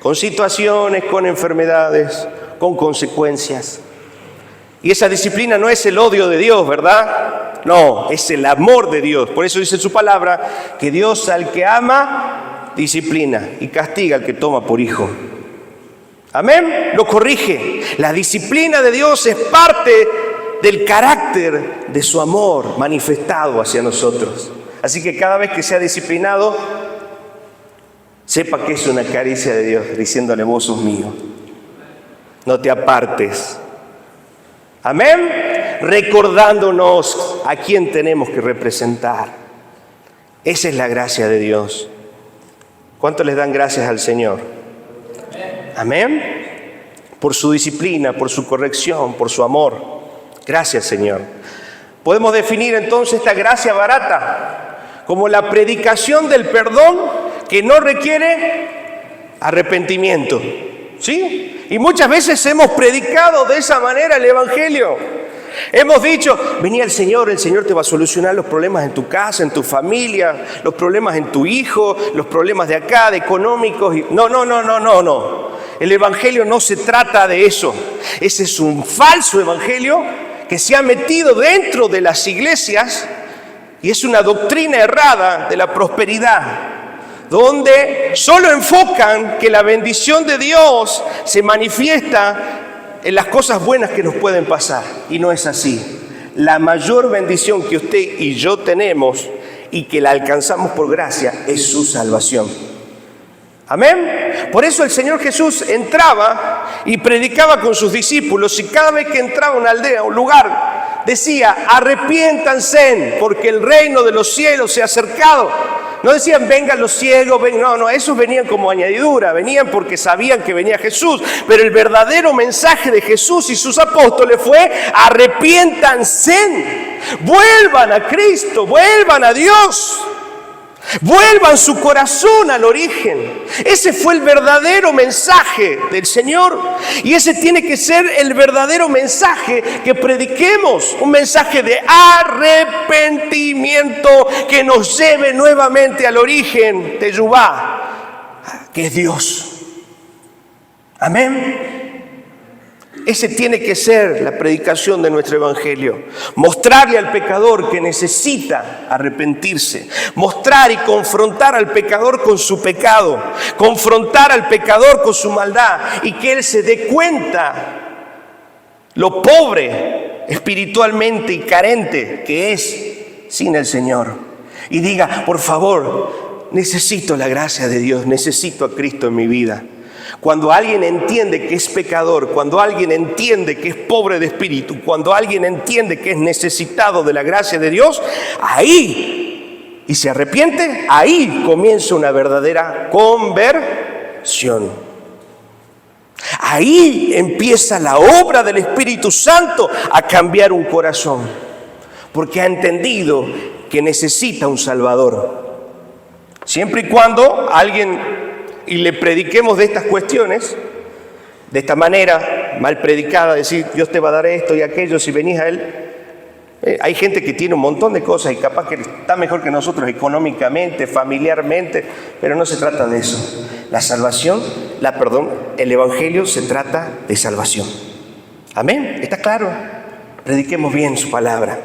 Con situaciones, con enfermedades, con consecuencias. Y esa disciplina no es el odio de Dios, ¿verdad? No, es el amor de Dios. Por eso dice su palabra que Dios al que ama disciplina y castiga al que toma por hijo. Amén, lo corrige. La disciplina de Dios es parte del carácter de su amor manifestado hacia nosotros. Así que cada vez que sea disciplinado, sepa que es una caricia de Dios, diciéndole, vos sos mío, no te apartes. Amén, recordándonos a quién tenemos que representar. Esa es la gracia de Dios. ¿Cuántos les dan gracias al Señor? Amén. Por su disciplina, por su corrección, por su amor. Gracias, Señor. Podemos definir entonces esta gracia barata como la predicación del perdón que no requiere arrepentimiento. ¿Sí? Y muchas veces hemos predicado de esa manera el Evangelio. Hemos dicho, venía el Señor te va a solucionar los problemas en tu casa, en tu familia, los problemas en tu hijo, los problemas de acá, de económicos. No. El Evangelio no se trata de eso. Ese es un falso Evangelio que se ha metido dentro de las iglesias y es una doctrina errada de la prosperidad, donde solo enfocan que la bendición de Dios se manifiesta en las cosas buenas que nos pueden pasar. Y no es así. La mayor bendición que usted y yo tenemos y que la alcanzamos por gracia es su salvación. Amén. Por eso el Señor Jesús entraba y predicaba con sus discípulos y cada vez que entraba a una aldea, a un lugar, decía, arrepiéntanse porque el reino de los cielos se ha acercado. No decían vengan los ciegos, no, esos venían como añadidura, venían porque sabían que venía Jesús. Pero el verdadero mensaje de Jesús y sus apóstoles fue: arrepiéntanse, vuelvan a Cristo, vuelvan a Dios. Vuelvan su corazón al origen. Ese fue el verdadero mensaje del Señor. Y ese tiene que ser el verdadero mensaje que prediquemos. Un mensaje de arrepentimiento que nos lleve nuevamente al origen de Yehuvá, que es Dios. Amén. Ese tiene que ser la predicación de nuestro evangelio. Mostrarle al pecador que necesita arrepentirse. Mostrar y confrontar al pecador con su pecado. Confrontar al pecador con su maldad. Y que él se dé cuenta lo pobre espiritualmente y carente que es sin el Señor. Y diga: por favor, necesito la gracia de Dios. Necesito a Cristo en mi vida. Cuando alguien entiende que es pecador, cuando alguien entiende que es pobre de espíritu, cuando alguien entiende que es necesitado de la gracia de Dios, ahí, y se arrepiente, ahí comienza una verdadera conversión. Ahí empieza la obra del Espíritu Santo a cambiar un corazón, porque ha entendido que necesita un Salvador. Siempre y cuando alguien y le prediquemos de estas cuestiones, de esta manera mal predicada, decir Dios te va a dar esto y aquello si venís a Él. Hay gente que tiene un montón de cosas y capaz que está mejor que nosotros económicamente, familiarmente, pero no se trata de eso. La salvación, el evangelio se trata de salvación. Amén, ¿está claro? Prediquemos bien su palabra.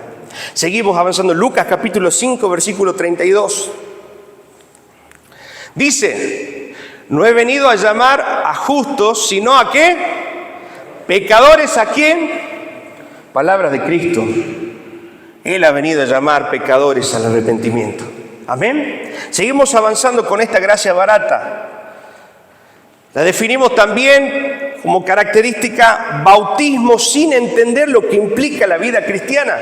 Seguimos avanzando. Lucas capítulo 5, versículo 32. Dice: no he venido a llamar a justos, sino ¿a qué? ¿Pecadores a quién? Palabras de Cristo. Él ha venido a llamar pecadores al arrepentimiento. Amén. Seguimos avanzando con esta gracia barata. La definimos también como característica bautismo sin entender lo que implica la vida cristiana.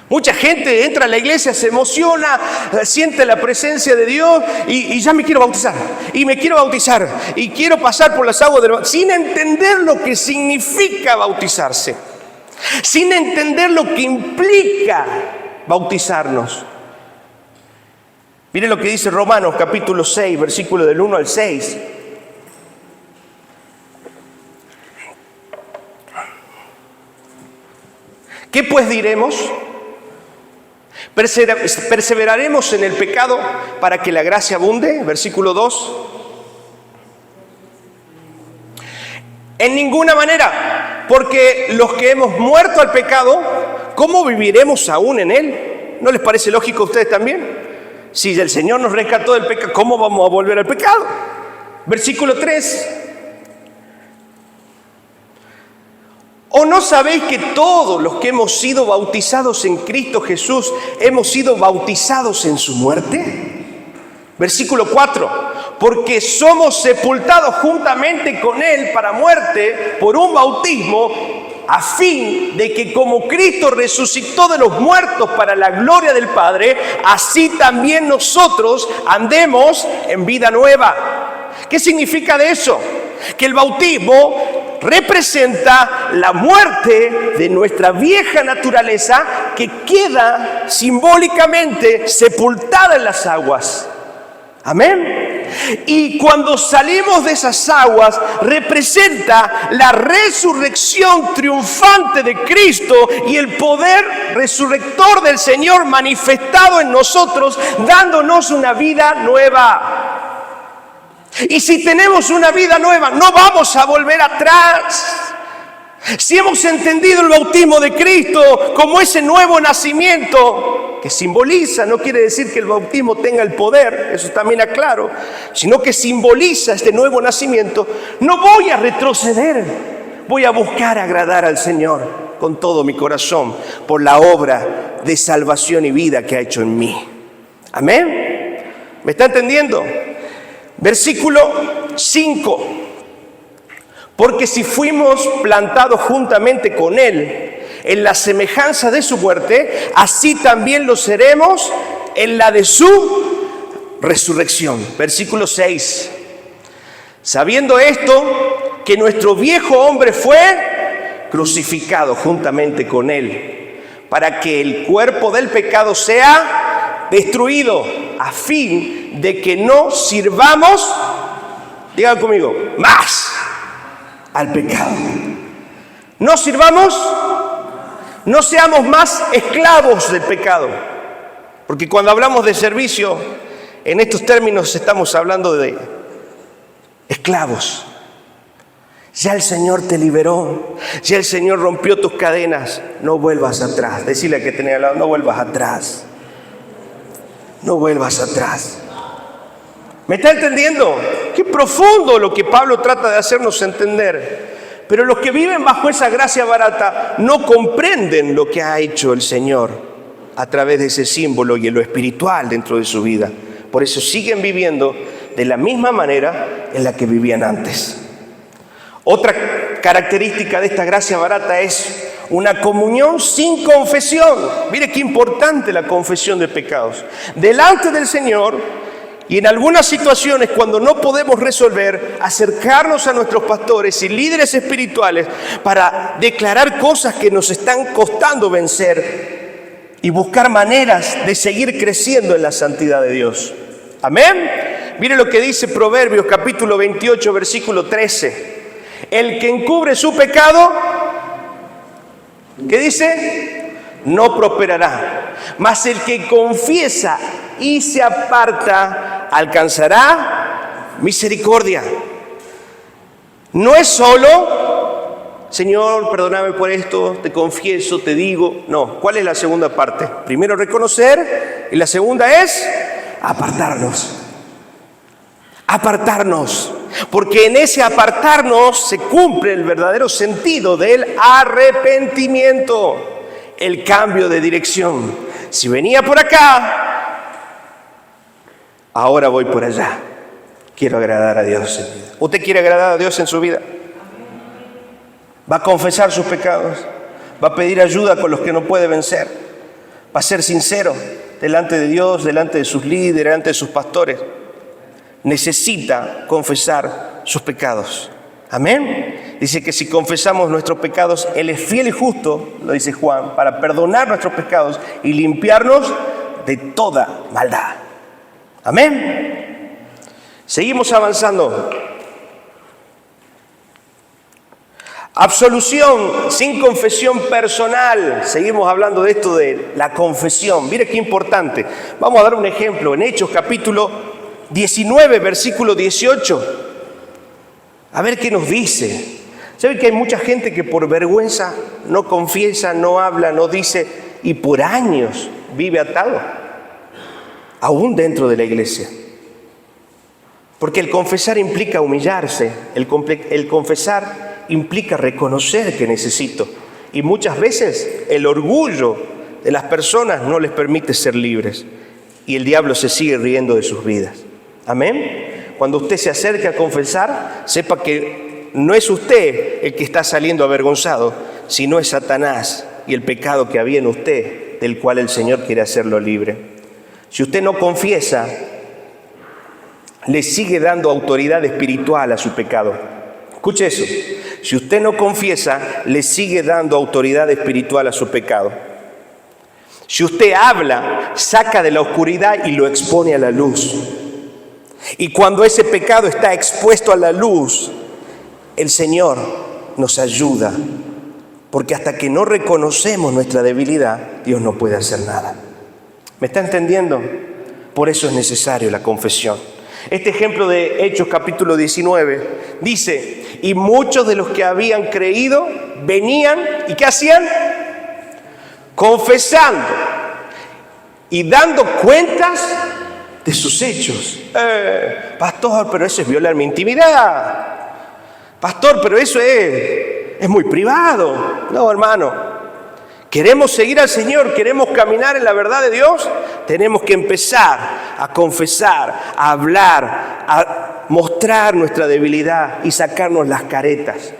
Mucha gente entra a la iglesia, se emociona, siente la presencia de Dios y ya me quiero bautizar, y me quiero bautizar, y quiero pasar por las aguas del bautismo, sin entender lo que significa bautizarse, sin entender lo que implica bautizarnos. Miren lo que dice Romanos capítulo 6, versículo del 1 al 6. ¿Qué pues diremos? ¿Perseveraremos en el pecado para que la gracia abunde? Versículo 2. En ninguna manera, porque los que hemos muerto al pecado, ¿cómo viviremos aún en él? ¿No les parece lógico a ustedes también? Si el Señor nos rescató del pecado, ¿cómo vamos a volver al pecado? Versículo 3. ¿O no sabéis que todos los que hemos sido bautizados en Cristo Jesús hemos sido bautizados en su muerte? Versículo 4. Porque somos sepultados juntamente con Él para muerte por un bautismo, a fin de que como Cristo resucitó de los muertos para la gloria del Padre, así también nosotros andemos en vida nueva. ¿Qué significa de eso? Que el bautismo representa la muerte de nuestra vieja naturaleza que queda simbólicamente sepultada en las aguas. Amén. Y cuando salimos de esas aguas representa la resurrección triunfante de Cristo y el poder resurrector del Señor manifestado en nosotros, dándonos una vida nueva. Y si tenemos una vida nueva, no vamos a volver atrás. Si hemos entendido el bautismo de Cristo como ese nuevo nacimiento que simboliza, no quiere decir que el bautismo tenga el poder, eso también aclaro, sino que simboliza este nuevo nacimiento, no voy a retroceder, voy a buscar agradar al Señor con todo mi corazón por la obra de salvación y vida que ha hecho en mí. Amén. ¿Me está entendiendo? Versículo 5. Porque si fuimos plantados juntamente con Él en la semejanza de su muerte, así también lo seremos en la de su resurrección. Versículo 6. Sabiendo esto, que nuestro viejo hombre fue crucificado juntamente con él, para que el cuerpo del pecado sea destruido, a fin de que no sirvamos, digan conmigo, más al pecado. No sirvamos, no seamos más esclavos del pecado. Porque cuando hablamos de servicio, en estos términos estamos hablando de esclavos. Ya el Señor te liberó, ya el Señor rompió tus cadenas. No vuelvas atrás. Decile al que tenés al lado, no vuelvas atrás. No vuelvas atrás. ¿Me está entendiendo? Qué profundo lo que Pablo trata de hacernos entender. Pero los que viven bajo esa gracia barata no comprenden lo que ha hecho el Señor a través de ese símbolo y en lo espiritual dentro de su vida. Por eso siguen viviendo de la misma manera en la que vivían antes. Otra característica de esta gracia barata es una comunión sin confesión. Mire qué importante la confesión de pecados. Delante del Señor, y en algunas situaciones cuando no podemos resolver, acercarnos a nuestros pastores y líderes espirituales para declarar cosas que nos están costando vencer y buscar maneras de seguir creciendo en la santidad de Dios. Amén. Mire lo que dice Proverbios capítulo 28, versículo 13. El que encubre su pecado, ¿qué dice? No prosperará. Mas el que confiesa y se aparta, alcanzará misericordia. No es solo, Señor, perdóname por esto, te confieso, te digo. No, ¿cuál es la segunda parte? Primero reconocer y la segunda es apartarnos. Apartarnos. Porque en ese apartarnos se cumple el verdadero sentido del arrepentimiento, el cambio de dirección. Si venía por acá, ahora voy por allá. Quiero agradar a Dios en mi vida. ¿Usted quiere agradar a Dios en su vida? Va a confesar sus pecados, va a pedir ayuda con los que no puede vencer, va a ser sincero delante de Dios, delante de sus líderes, delante de sus pastores. Necesita confesar sus pecados. Amén. Dice que si confesamos nuestros pecados, Él es fiel y justo, lo dice Juan, para perdonar nuestros pecados y limpiarnos de toda maldad. Amén. Seguimos avanzando. Absolución sin confesión personal. Seguimos hablando de esto de la confesión. Mire qué importante. Vamos a dar un ejemplo. En Hechos capítulo 19, versículo 18. A ver qué nos dice. ¿Sabe que hay mucha gente que por vergüenza no confiesa, no habla, no dice y por años vive atado? Aún dentro de la iglesia. Porque el confesar implica humillarse. El confesar implica reconocer que necesito. Y muchas veces el orgullo de las personas no les permite ser libres. Y el diablo se sigue riendo de sus vidas. Amén. Cuando usted se acerque a confesar, sepa que no es usted el que está saliendo avergonzado, sino es Satanás y el pecado que había en usted, del cual el Señor quiere hacerlo libre. Si usted no confiesa, le sigue dando autoridad espiritual a su pecado. Escuche eso. Si usted no confiesa, le sigue dando autoridad espiritual a su pecado. Si usted habla, saca de la oscuridad y lo expone a la luz. Y cuando ese pecado está expuesto a la luz, el Señor nos ayuda. Porque hasta que no reconocemos nuestra debilidad, Dios no puede hacer nada. ¿Me está entendiendo? Por eso es necesario la confesión. Este ejemplo de Hechos capítulo 19 dice, y muchos de los que habían creído venían, ¿y qué hacían? Confesando y dando cuentas de sus hechos. Pastor, pero eso es violar mi intimidad. Pastor, pero eso es muy privado. No, hermano. ¿Queremos seguir al Señor? ¿Queremos caminar en la verdad de Dios? Tenemos que empezar a confesar, a hablar, a mostrar nuestra debilidad y sacarnos las caretas.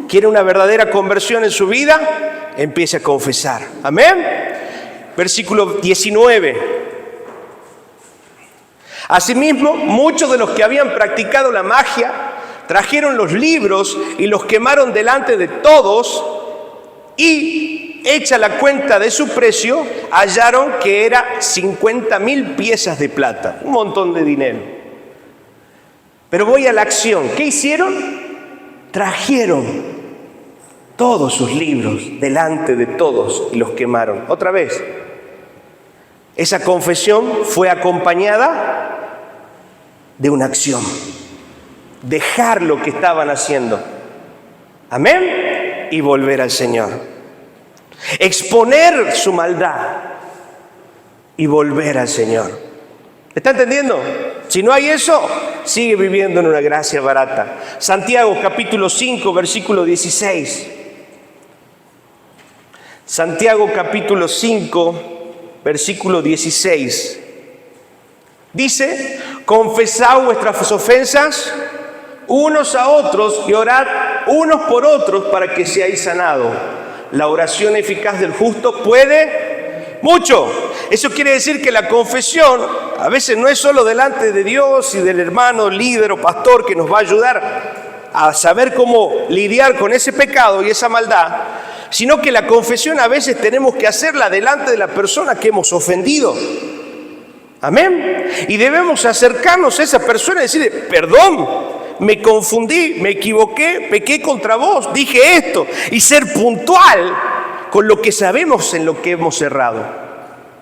¿Quiere una verdadera conversión en su vida? Empiece a confesar. Amén. Versículo 19. Asimismo, muchos de los que habían practicado la magia trajeron los libros y los quemaron delante de todos y, hecha la cuenta de su precio, hallaron que era 50.000 piezas de plata, un montón de dinero. Pero voy a la acción. ¿Qué hicieron? Trajeron todos sus libros delante de todos y los quemaron. Otra vez, esa confesión fue acompañada de una acción. Dejar lo que estaban haciendo. Amén. Y volver al Señor. Exponer su maldad y volver al Señor. ¿Me está entendiendo? Si no hay eso, sigue viviendo en una gracia barata. Santiago capítulo 5, versículo 16. Santiago capítulo 5, versículo 16. Dice: confesad vuestras ofensas unos a otros y orad unos por otros para que seáis sanados. La oración eficaz del justo puede mucho. Eso quiere decir que la confesión a veces no es solo delante de Dios y del hermano, líder o pastor que nos va a ayudar a saber cómo lidiar con ese pecado y esa maldad, sino que la confesión a veces tenemos que hacerla delante de la persona que hemos ofendido. Amén. Y debemos acercarnos a esa persona y decirle: perdón, me confundí, me equivoqué, pequé contra vos, dije esto. Y ser puntual con lo que sabemos en lo que hemos errado.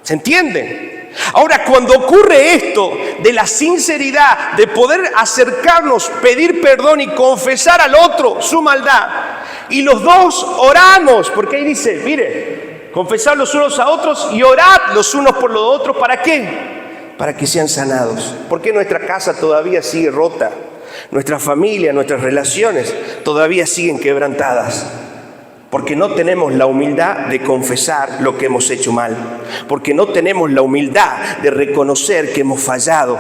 ¿Se entiende? Ahora, cuando ocurre esto de la sinceridad, de poder acercarnos, pedir perdón y confesar al otro su maldad, y los dos oramos, porque ahí dice, mire, confesad los unos a otros y orad los unos por los otros, ¿para qué? Para que sean sanados. Porque nuestra casa todavía sigue rota, nuestra familia, nuestras relaciones todavía siguen quebrantadas. Porque no tenemos la humildad de confesar lo que hemos hecho mal. Porque no tenemos la humildad de reconocer que hemos fallado.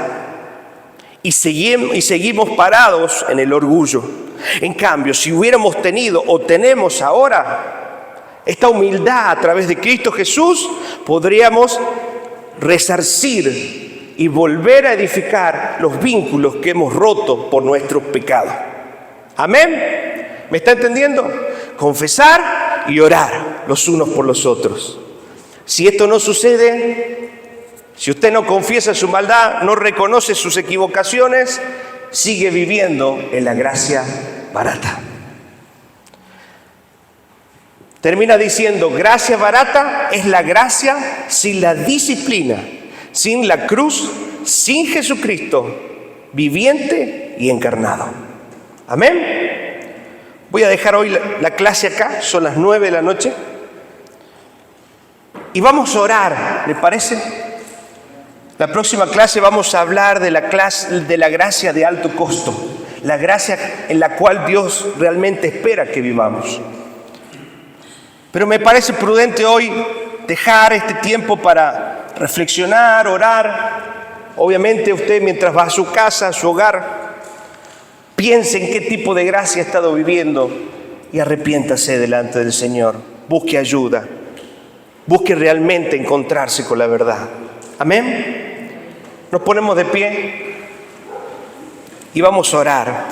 Y seguimos parados en el orgullo. En cambio, si hubiéramos tenido o tenemos ahora esta humildad a través de Cristo Jesús, podríamos resarcir y volver a edificar los vínculos que hemos roto por nuestros pecados. ¿Amén? ¿Me está entendiendo? Confesar y orar los unos por los otros. Si esto no sucede, si usted no confiesa su maldad, no reconoce sus equivocaciones, sigue viviendo en la gracia barata. Termina diciendo: gracia barata es la gracia sin la disciplina, sin la cruz, sin Jesucristo, viviente y encarnado. Amén. Voy a dejar hoy la clase acá, son las 9 de la noche. Y vamos a orar, ¿le parece? La próxima clase vamos a hablar de la gracia de alto costo, la gracia en la cual Dios realmente espera que vivamos. Pero me parece prudente hoy dejar este tiempo para reflexionar, orar. Obviamente usted, mientras va a su casa, a su hogar, piense en qué tipo de gracia ha estado viviendo y arrepiéntase delante del Señor. Busque ayuda. Busque realmente encontrarse con la verdad. Amén. Nos ponemos de pie y vamos a orar.